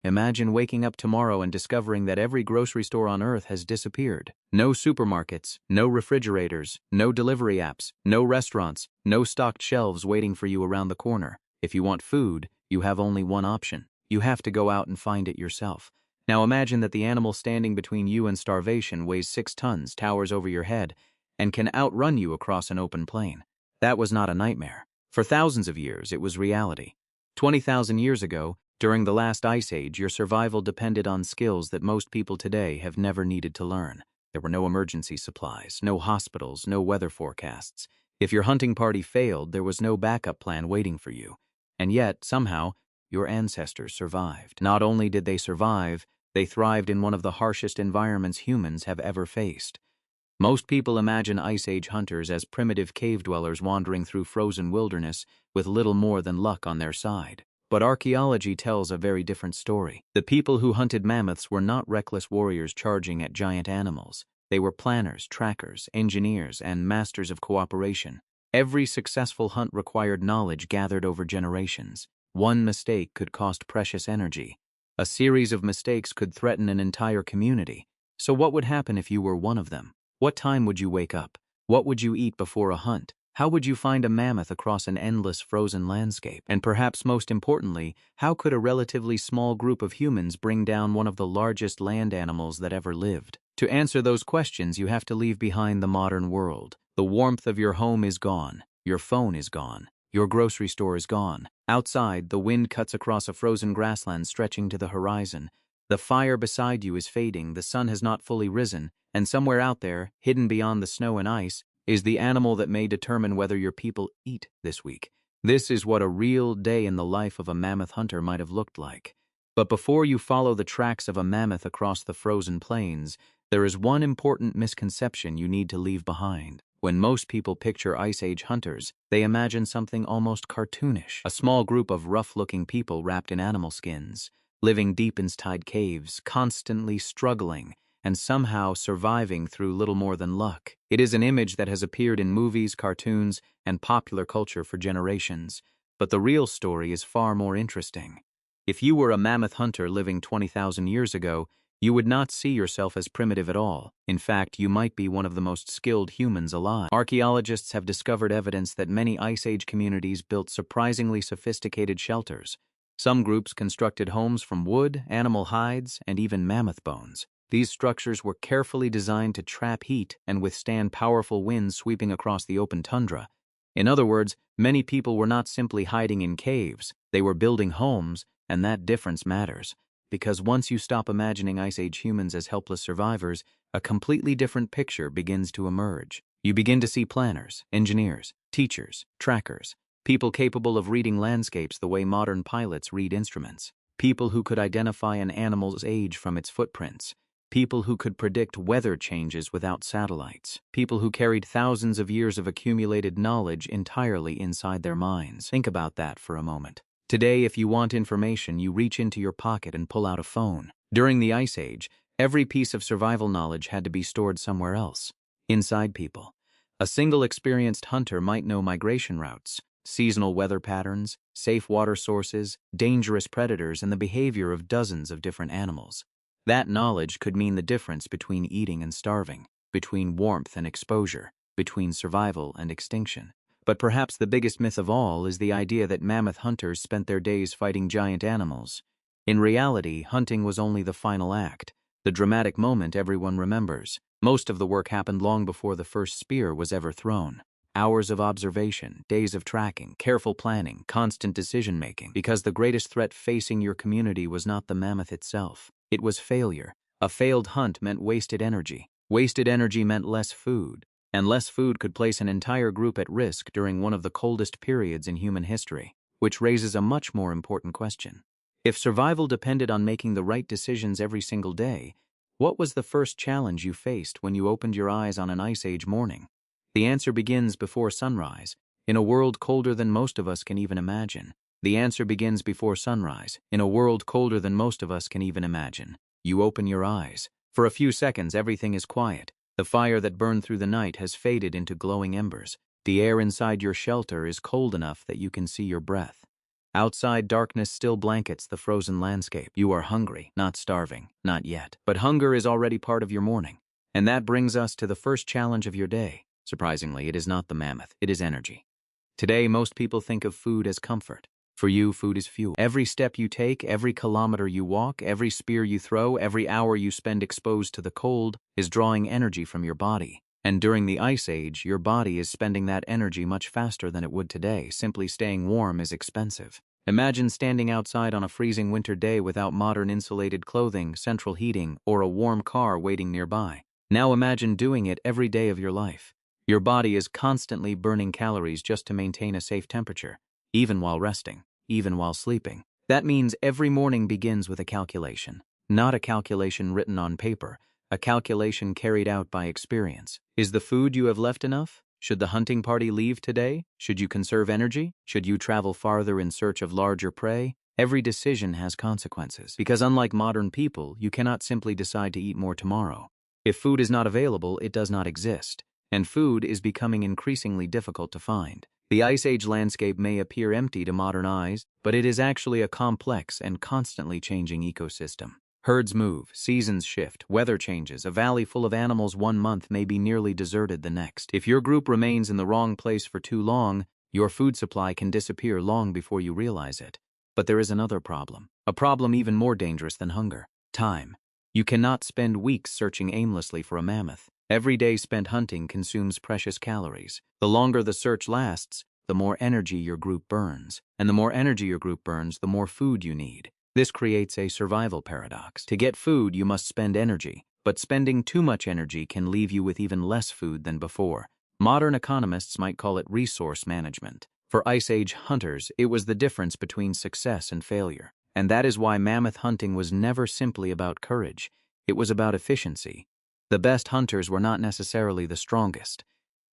Imagine waking up tomorrow and discovering that every grocery store on Earth has disappeared. No supermarkets, no refrigerators, no delivery apps, no restaurants, no stocked shelves waiting for you around the corner. If you want food, you have only one option. You have to go out and find it yourself. Now imagine that the animal standing between you and starvation weighs 6 tons, towers over your head, and can outrun you across an open plain. That was not a nightmare. For thousands of years, it was reality. 20,000 years ago, during the last ice age, your survival depended on skills that most people today have never needed to learn. There were no emergency supplies, no hospitals, no weather forecasts. If your hunting party failed, there was no backup plan waiting for you. And yet, somehow, your ancestors survived. Not only did they survive, they thrived in one of the harshest environments humans have ever faced. Most people imagine Ice Age hunters as primitive cave dwellers wandering through frozen wilderness with little more than luck on their side. But archaeology tells a very different story. The people who hunted mammoths were not reckless warriors charging at giant animals. They were planners, trackers, engineers, and masters of cooperation. Every successful hunt required knowledge gathered over generations. One mistake could cost precious energy. A series of mistakes could threaten an entire community. So what would happen if you were one of them? What time would you wake up? What would you eat before a hunt? How would you find a mammoth across an endless frozen landscape? And perhaps most importantly, how could a relatively small group of humans bring down one of the largest land animals that ever lived? To answer those questions, you have to leave behind the modern world. The warmth of your home is gone. Your phone is gone. Your grocery store is gone. Outside, the wind cuts across a frozen grassland stretching to the horizon. The fire beside you is fading, the sun has not fully risen, and somewhere out there, hidden beyond the snow and ice, is the animal that may determine whether your people eat this week. This is what a real day in the life of a mammoth hunter might have looked like. But before you follow the tracks of a mammoth across the frozen plains, there is one important misconception you need to leave behind. When most people picture Ice Age hunters, they imagine something almost cartoonish. A small group of rough-looking people wrapped in animal skins, living deep inside caves, constantly struggling, and somehow surviving through little more than luck. It is an image that has appeared in movies, cartoons, and popular culture for generations. But the real story is far more interesting. If you were a mammoth hunter living 20,000 years ago, you would not see yourself as primitive at all. In fact, you might be one of the most skilled humans alive. Archaeologists have discovered evidence that many Ice Age communities built surprisingly sophisticated shelters. Some groups constructed homes from wood, animal hides, and even mammoth bones. These structures were carefully designed to trap heat and withstand powerful winds sweeping across the open tundra. In other words, many people were not simply hiding in caves, they were building homes, and that difference matters. Because once you stop imagining Ice Age humans as helpless survivors, a completely different picture begins to emerge. You begin to see planners, engineers, teachers, trackers, people capable of reading landscapes the way modern pilots read instruments, people who could identify an animal's age from its footprints, people who could predict weather changes without satellites, people who carried thousands of years of accumulated knowledge entirely inside their minds. Think about that for a moment. Today, if you want information, you reach into your pocket and pull out a phone. During the Ice Age, every piece of survival knowledge had to be stored somewhere else, inside people. A single experienced hunter might know migration routes, seasonal weather patterns, safe water sources, dangerous predators, and the behavior of dozens of different animals. That knowledge could mean the difference between eating and starving, between warmth and exposure, between survival and extinction. But perhaps the biggest myth of all is the idea that mammoth hunters spent their days fighting giant animals. In reality, hunting was only the final act, the dramatic moment everyone remembers. Most of the work happened long before the first spear was ever thrown. Hours of observation, days of tracking, careful planning, constant decision-making, because the greatest threat facing your community was not the mammoth itself. It was failure. A failed hunt meant wasted energy. Wasted energy meant less food. And less food could place an entire group at risk during one of the coldest periods in human history, which raises a much more important question. If survival depended on making the right decisions every single day, what was the first challenge you faced when you opened your eyes on an Ice Age morning? The answer begins before sunrise, in a world colder than most of us can even imagine. The answer begins before sunrise, in a world colder than most of us can even imagine. You open your eyes. For a few seconds, everything is quiet. The fire that burned through the night has faded into glowing embers. The air inside your shelter is cold enough that you can see your breath. Outside, darkness still blankets the frozen landscape. You are hungry, not starving, not yet. But hunger is already part of your morning. And that brings us to the first challenge of your day. Surprisingly, it is not the mammoth, it is energy. Today, most people think of food as comfort. For you, food is fuel. Every step you take, every kilometer you walk, every spear you throw, every hour you spend exposed to the cold is drawing energy from your body. And during the Ice Age, your body is spending that energy much faster than it would today. Simply staying warm is expensive. Imagine standing outside on a freezing winter day without modern insulated clothing, central heating, or a warm car waiting nearby. Now imagine doing it every day of your life. Your body is constantly burning calories just to maintain a safe temperature, even while resting, even while sleeping. That means every morning begins with a calculation. Not a calculation written on paper, a calculation carried out by experience. Is the food you have left enough? Should the hunting party leave today? Should you conserve energy? Should you travel farther in search of larger prey? Every decision has consequences, because unlike modern people, you cannot simply decide to eat more tomorrow. If food is not available, it does not exist, and food is becoming increasingly difficult to find. The Ice Age landscape may appear empty to modern eyes, but it is actually a complex and constantly changing ecosystem. Herds move, seasons shift, weather changes. A valley full of animals one month may be nearly deserted the next. If your group remains in the wrong place for too long, your food supply can disappear long before you realize it. But there is another problem, a problem even more dangerous than hunger: time. You cannot spend weeks searching aimlessly for a mammoth. Every day spent hunting consumes precious calories. The longer the search lasts, the more energy your group burns. And the more energy your group burns, the more food you need. This creates a survival paradox. To get food, you must spend energy, but spending too much energy can leave you with even less food than before. Modern economists might call it resource management. For Ice Age hunters, it was the difference between success and failure. And that is why mammoth hunting was never simply about courage. It was about efficiency. The best hunters were not necessarily the strongest.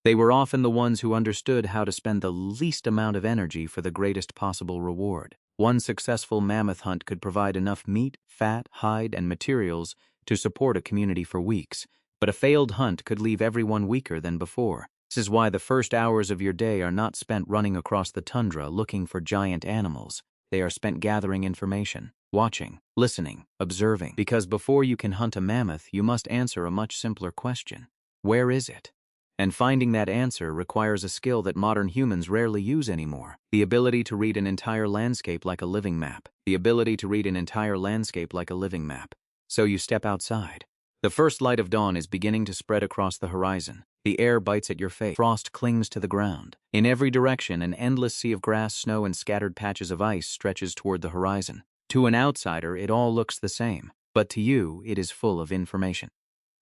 They were often the ones who understood how to spend the least amount of energy for the greatest possible reward. One successful mammoth hunt could provide enough meat, fat, hide, and materials to support a community for weeks, but a failed hunt could leave everyone weaker than before. This is why the first hours of your day are not spent running across the tundra looking for giant animals. They are spent gathering information, watching, listening, observing. Because before you can hunt a mammoth, you must answer a much simpler question: where is it? And finding that answer requires a skill that modern humans rarely use anymore: the ability to read an entire landscape like a living map. The ability to read an entire landscape like a living map. So you step outside. The first light of dawn is beginning to spread across the horizon. The air bites at your face. Frost clings to the ground. In every direction, an endless sea of grass, snow, and scattered patches of ice stretches toward the horizon. To an outsider, it all looks the same, but to you, it is full of information.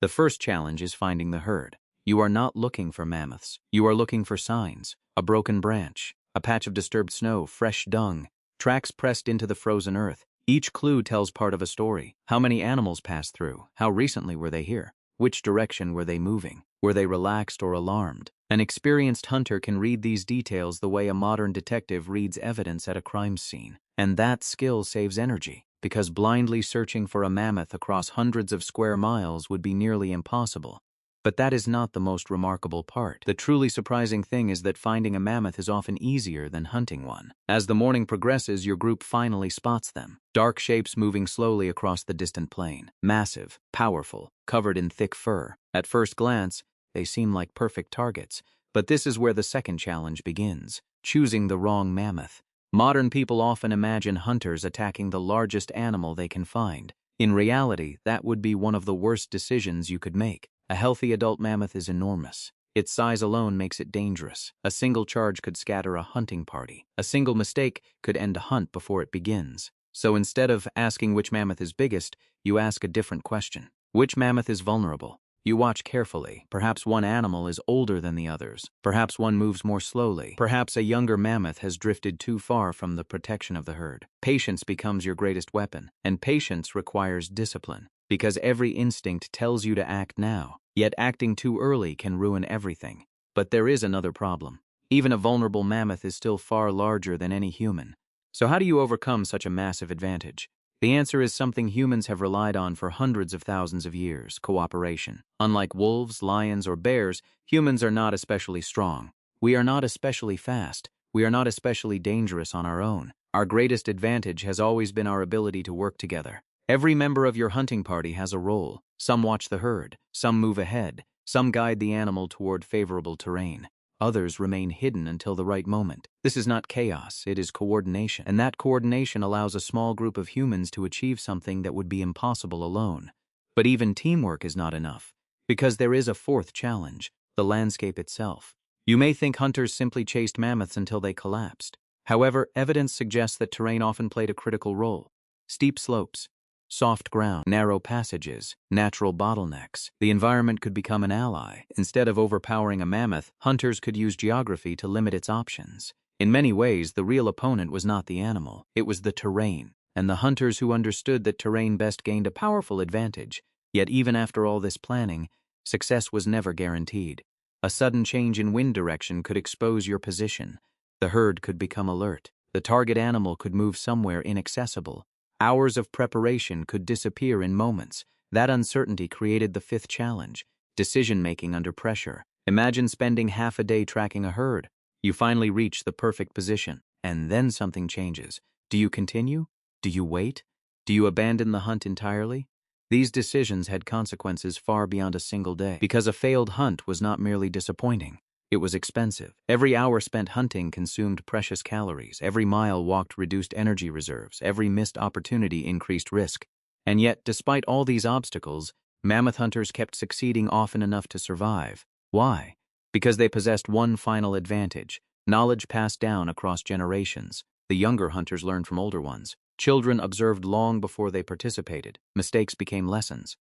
The first challenge is finding the herd. You are not looking for mammoths. You are looking for signs: a broken branch, a patch of disturbed snow, fresh dung, tracks pressed into the frozen earth. Each clue tells part of a story. How many animals passed through? How recently were they here? Which direction were they moving? Were they relaxed or alarmed? An experienced hunter can read these details the way a modern detective reads evidence at a crime scene. And that skill saves energy, because blindly searching for a mammoth across hundreds of square miles would be nearly impossible. But that is not the most remarkable part. The truly surprising thing is that finding a mammoth is often easier than hunting one. As the morning progresses, your group finally spots them. Dark shapes moving slowly across the distant plain. Massive, powerful, covered in thick fur. At first glance, they seem like perfect targets. But this is where the second challenge begins: choosing the wrong mammoth. Modern people often imagine hunters attacking the largest animal they can find. In reality, that would be one of the worst decisions you could make. A healthy adult mammoth is enormous. Its size alone makes it dangerous. A single charge could scatter a hunting party. A single mistake could end a hunt before it begins. So instead of asking which mammoth is biggest, you ask a different question: which mammoth is vulnerable? You watch carefully. Perhaps one animal is older than the others. Perhaps one moves more slowly. Perhaps a younger mammoth has drifted too far from the protection of the herd. Patience becomes your greatest weapon, and patience requires discipline, because every instinct tells you to act now. Yet acting too early can ruin everything. But there is another problem. Even a vulnerable mammoth is still far larger than any human. So how do you overcome such a massive advantage? The answer is something humans have relied on for hundreds of thousands of years: cooperation. Unlike wolves, lions, or bears, humans are not especially strong. We are not especially fast. We are not especially dangerous on our own. Our greatest advantage has always been our ability to work together. Every member of your hunting party has a role. Some watch the herd, some move ahead, some guide the animal toward favorable terrain. Others remain hidden until the right moment. This is not chaos, it is coordination. And that coordination allows a small group of humans to achieve something that would be impossible alone. But even teamwork is not enough, because there is a fourth challenge: the landscape itself. You may think hunters simply chased mammoths until they collapsed. However, evidence suggests that terrain often played a critical role. Steep slopes, soft ground, narrow passages, natural bottlenecks. The environment could become an ally. Instead of overpowering a mammoth, hunters could use geography to limit its options. In many ways, the real opponent was not the animal, it was the terrain, and the hunters who understood that terrain best gained a powerful advantage. Yet even after all this planning, success was never guaranteed. A sudden change in wind direction could expose your position. The herd could become alert. The target animal could move somewhere inaccessible. Hours of preparation could disappear in moments. That uncertainty created the fifth challenge: decision-making under pressure. Imagine spending half a day tracking a herd. You finally reach the perfect position, and then something changes. Do you continue? Do you wait? Do you abandon the hunt entirely? These decisions had consequences far beyond a single day, because a failed hunt was not merely disappointing. It was expensive. Every hour spent hunting consumed precious calories. Every mile walked reduced energy reserves. Every missed opportunity increased risk. And yet, despite all these obstacles, mammoth hunters kept succeeding often enough to survive. Why? Because they possessed one final advantage: knowledge passed down across generations. The younger hunters learned from older ones. Children observed long before they participated. Mistakes became lessons.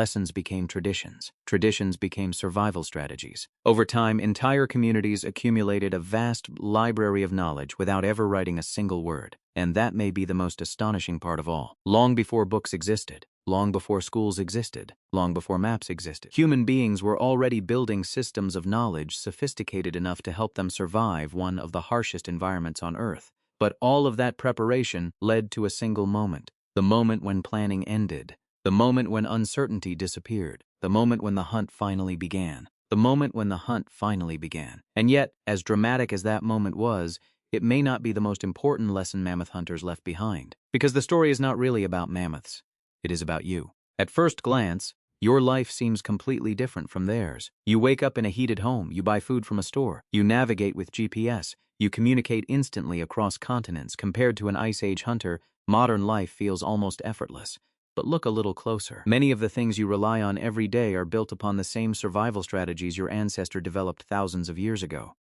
Lessons became traditions. Traditions became survival strategies. Over time, entire communities accumulated a vast library of knowledge without ever writing a single word. And that may be the most astonishing part of all. Long before books existed, long before schools existed, long before maps existed, human beings were already building systems of knowledge sophisticated enough to help them survive one of the harshest environments on Earth. But all of that preparation led to a single moment: the moment when planning ended. The moment when uncertainty disappeared. The moment when the hunt finally began. The moment when the hunt finally began. And yet, as dramatic as that moment was, it may not be the most important lesson mammoth hunters left behind. Because the story is not really about mammoths. It is about you. At first glance, your life seems completely different from theirs. You wake up in a heated home. You buy food from a store. You navigate with GPS. You communicate instantly across continents. Compared to an Ice Age hunter, modern life feels almost effortless. But look a little closer. Many of the things you rely on every day are built upon the same survival strategies your ancestor developed thousands of years ago.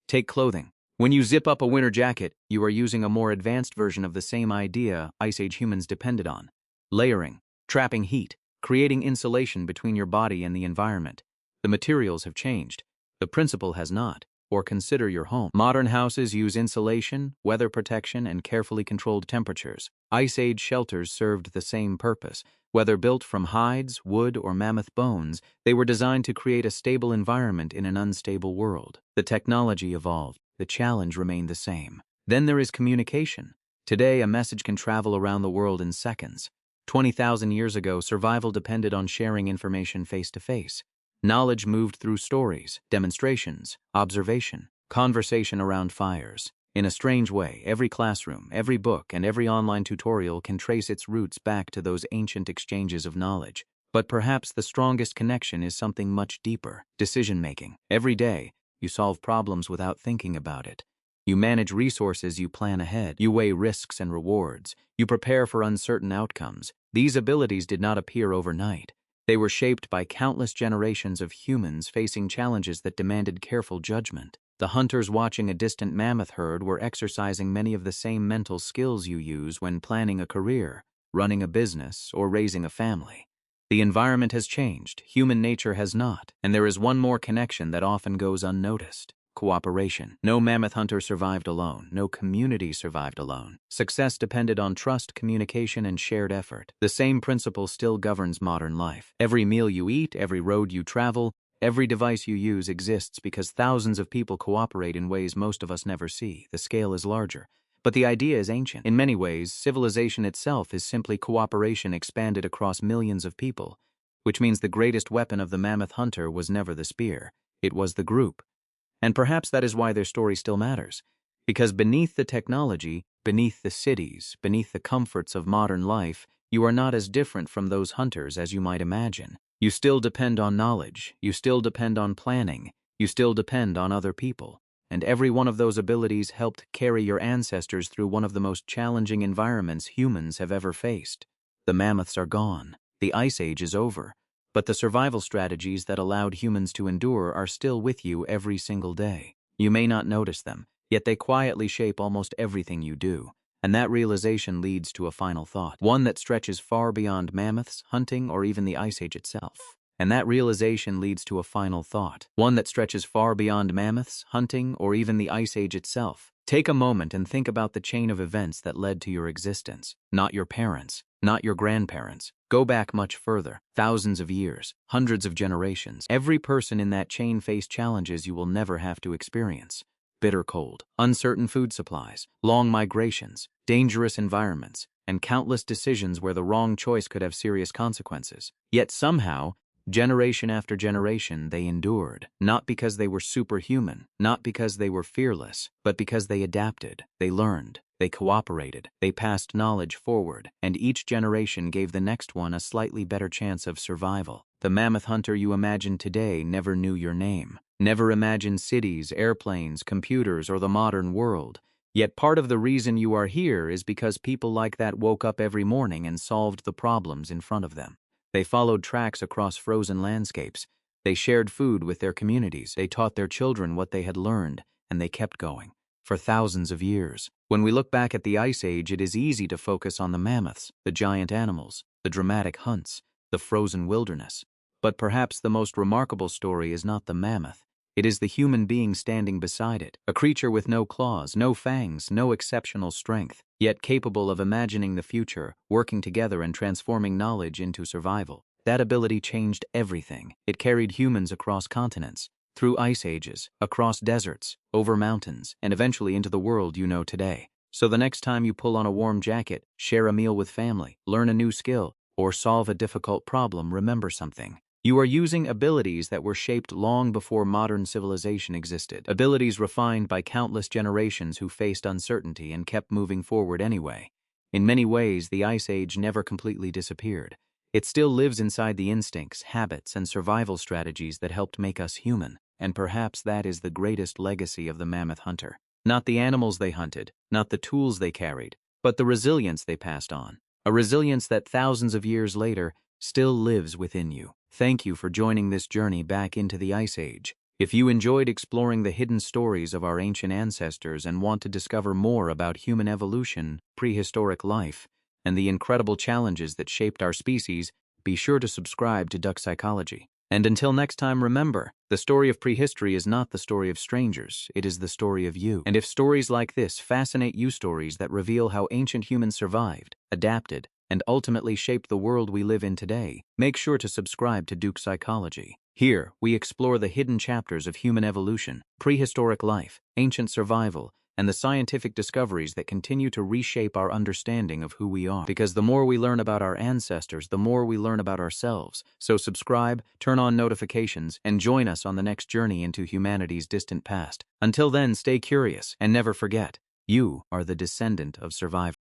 Take clothing. When you zip up a winter jacket, you are using a more advanced version of the same idea Ice Age humans depended on: layering, trapping heat, creating insulation between your body and the environment. The materials have changed. The principle has not. Or consider your home. Modern houses use insulation, weather protection, and carefully controlled temperatures. Ice Age shelters served the same purpose. Whether built from hides, wood, or mammoth bones, they were designed to create a stable environment in an unstable world. The technology evolved. The challenge remained the same. Then there is communication. Today, a message can travel around the world in seconds. 20,000 years ago, survival depended on sharing information face to face. Knowledge moved through stories, demonstrations, observation, conversation around fires. In a strange way, every classroom, every book, and every online tutorial can trace its roots back to those ancient exchanges of knowledge. But perhaps the strongest connection is something much deeper: decision-making. Every day, you solve problems without thinking about it. You manage resources, you plan ahead. You weigh risks and rewards. You prepare for uncertain outcomes. These abilities did not appear overnight. They were shaped by countless generations of humans facing challenges that demanded careful judgment. The hunters watching a distant mammoth herd were exercising many of the same mental skills you use when planning a career, running a business, or raising a family. The environment has changed, human nature has not, and there is one more connection that often goes unnoticed: cooperation. No mammoth hunter survived alone. No community survived alone. Success depended on trust, communication, and shared effort. The same principle still governs modern life. Every meal you eat, every road you travel, every device you use exists because thousands of people cooperate in ways most of us never see. The scale is larger, but the idea is ancient. In many ways, civilization itself is simply cooperation expanded across millions of people, which means the greatest weapon of the mammoth hunter was never the spear. It was the group. And perhaps that is why their story still matters. Because beneath the technology, Beneath the cities, beneath the comforts of modern life, you are not as different from those hunters as you might imagine. You still depend on knowledge, you still depend on planning, you still depend on other people. And every one of those abilities helped carry your ancestors through one of the most challenging environments humans have ever faced. The mammoths are gone, the ice age is over, but the survival strategies that allowed humans to endure are still with you every single day. You may not notice them, yet they quietly shape almost everything you do. And that realization leads to a final thought, one that stretches far beyond mammoths, hunting, or even the ice age itself. And that realization leads to a final thought, one that stretches far beyond mammoths, hunting, or even the ice age itself. Take a moment and think about the chain of events that led to your existence. Not your parents, not your grandparents. Go back much further, thousands of years, hundreds of generations. Every person in that chain faced challenges you will never have to experience. Bitter cold, uncertain food supplies, long migrations, dangerous environments, and countless decisions where the wrong choice could have serious consequences. Yet somehow, generation after generation, they endured, not because they were superhuman, not because they were fearless, but because they adapted, they learned, they cooperated, they passed knowledge forward, and each generation gave the next one a slightly better chance of survival. The mammoth hunter you imagine today never knew your name, never imagined cities, airplanes, computers, or the modern world. Yet part of the reason you are here is because people like that woke up every morning and solved the problems in front of them. They followed tracks across frozen landscapes. They shared food with their communities. They taught their children what they had learned, and they kept going for thousands of years. When we look back at the Ice Age, it is easy to focus on the mammoths, the giant animals, the dramatic hunts, the frozen wilderness. But perhaps the most remarkable story is not the mammoth. It is the human being standing beside it, a creature with no claws, no fangs, no exceptional strength, yet capable of imagining the future, working together and transforming knowledge into survival. That ability changed everything. It carried humans across continents, through ice ages, across deserts, over mountains, and eventually into the world you know today. So the next time you pull on a warm jacket, share a meal with family, learn a new skill, or solve a difficult problem, remember something. You are using abilities that were shaped long before modern civilization existed, abilities refined by countless generations who faced uncertainty and kept moving forward anyway. In many ways, the Ice Age never completely disappeared. It still lives inside the instincts, habits, and survival strategies that helped make us human, and perhaps that is the greatest legacy of the mammoth hunter. Not the animals they hunted, not the tools they carried, but the resilience they passed on. A resilience that thousands of years later still lives within you. Thank you for joining this journey back into the Ice Age. If you enjoyed exploring the hidden stories of our ancient ancestors and want to discover more about human evolution, prehistoric life, and the incredible challenges that shaped our species, be sure to subscribe to Duck Psychology. And until next time, remember, the story of prehistory is not the story of strangers, it is the story of you. And if stories like this fascinate you, stories that reveal how ancient humans survived, adapted, and ultimately shaped the world we live in today, make sure to subscribe to Duke Psychology. Here, we explore the hidden chapters of human evolution, prehistoric life, ancient survival, and the scientific discoveries that continue to reshape our understanding of who we are. Because the more we learn about our ancestors, the more we learn about ourselves. So subscribe, turn on notifications, and join us on the next journey into humanity's distant past. Until then, stay curious, and never forget, you are the descendant of survivors.